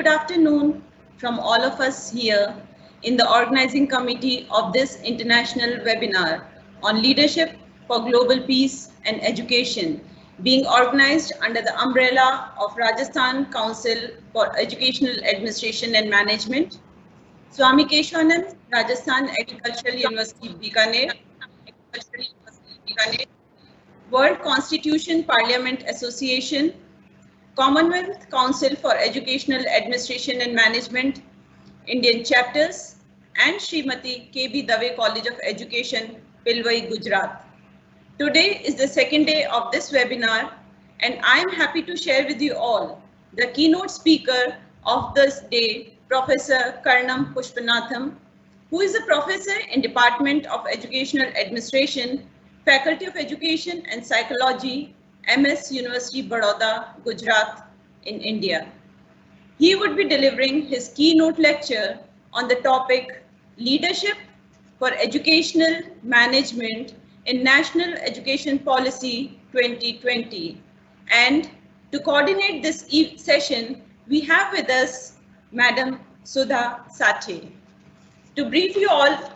good afternoon from all of us here in the organizing committee of this international webinar on leadership for global peace and education, being organized under the umbrella of Rajasthan Council for Educational Administration and Management, Swami Keshwanand, Rajasthan Agricultural University, Bikaner, World Constitution Parliament Association, Commonwealth Council for Educational Administration and Management, Indian chapters, and Srimati K.B. Dave College of Education, Pilwai, Gujarat. Today is the second day of this webinar, and I am happy to share with you all the keynote speaker of this day, Professor Karnam Pushpanatham, who is a professor in Department of Educational Administration, Faculty of Education and Psychology, MS University, Baroda, Gujarat in India. He would be delivering his keynote lecture on the topic Leadership for Educational Management in National Education Policy 2020. And to coordinate this session, we have with us Madam Sudha Sathe. To brief you all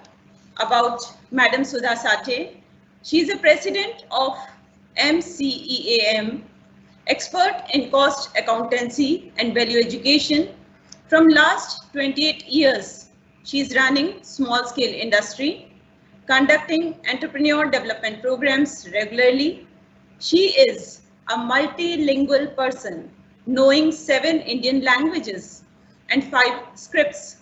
about Madam Sudha Sathe, she is the president of MCEAM, expert in cost accountancy and value education. From last 28 years, she is running small scale industry, conducting entrepreneur development programs regularly. She is a multilingual person, knowing 7 Indian languages and 5 scripts.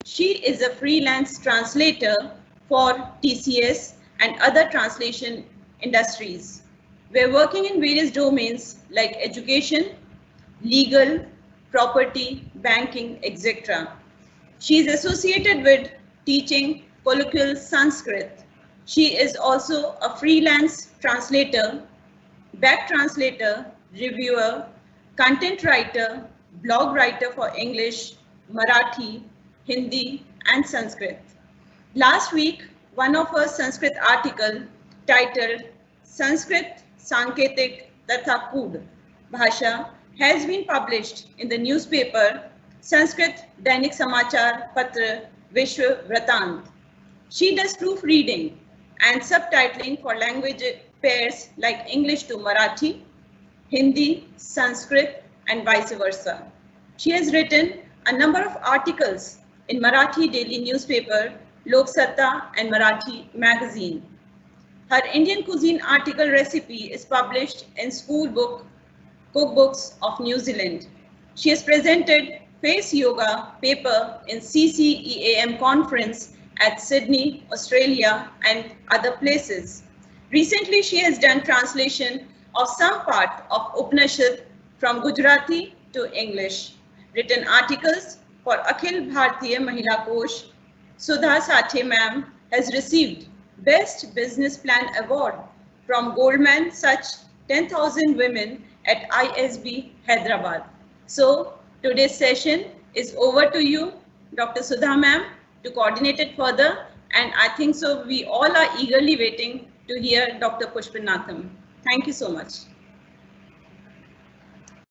She is a freelance translator for TCS and other translation industries. We're working in various domains like education, legal, property, banking, etc. She is associated with teaching colloquial Sanskrit. She is also a freelance translator, back translator, reviewer, content writer, blog writer for English, Marathi, Hindi, and Sanskrit. Last week, one of her Sanskrit article titled Sanskrit Sanketik Tatha Kud Bhasha has been published in the newspaper Sanskrit Dainik Samachar Patra Vishwa Vratant. She does proofreading and subtitling for language pairs like English to Marathi, Hindi, Sanskrit, and vice versa. She has written a number of articles in Marathi daily newspaper Lok Satta and Marathi magazine. Her Indian cuisine article recipe is published in school book cookbooks of New Zealand. She has presented face yoga paper in CCEAM conference at Sydney, Australia, and other places. Recently, she has done translation of some part of Upanishad from Gujarati to English. Written articles for Akhil Bhartiya Mahila Kosh. Sudha Sathe ma'am has received Best Business Plan Award from Goldman Sachs 10,000 Women at ISB Hyderabad. So today's session is over to you, Dr. Sudha ma'am, to coordinate it further. And I think so we all are eagerly waiting to hear Dr. Pushpanatham. Thank you so much.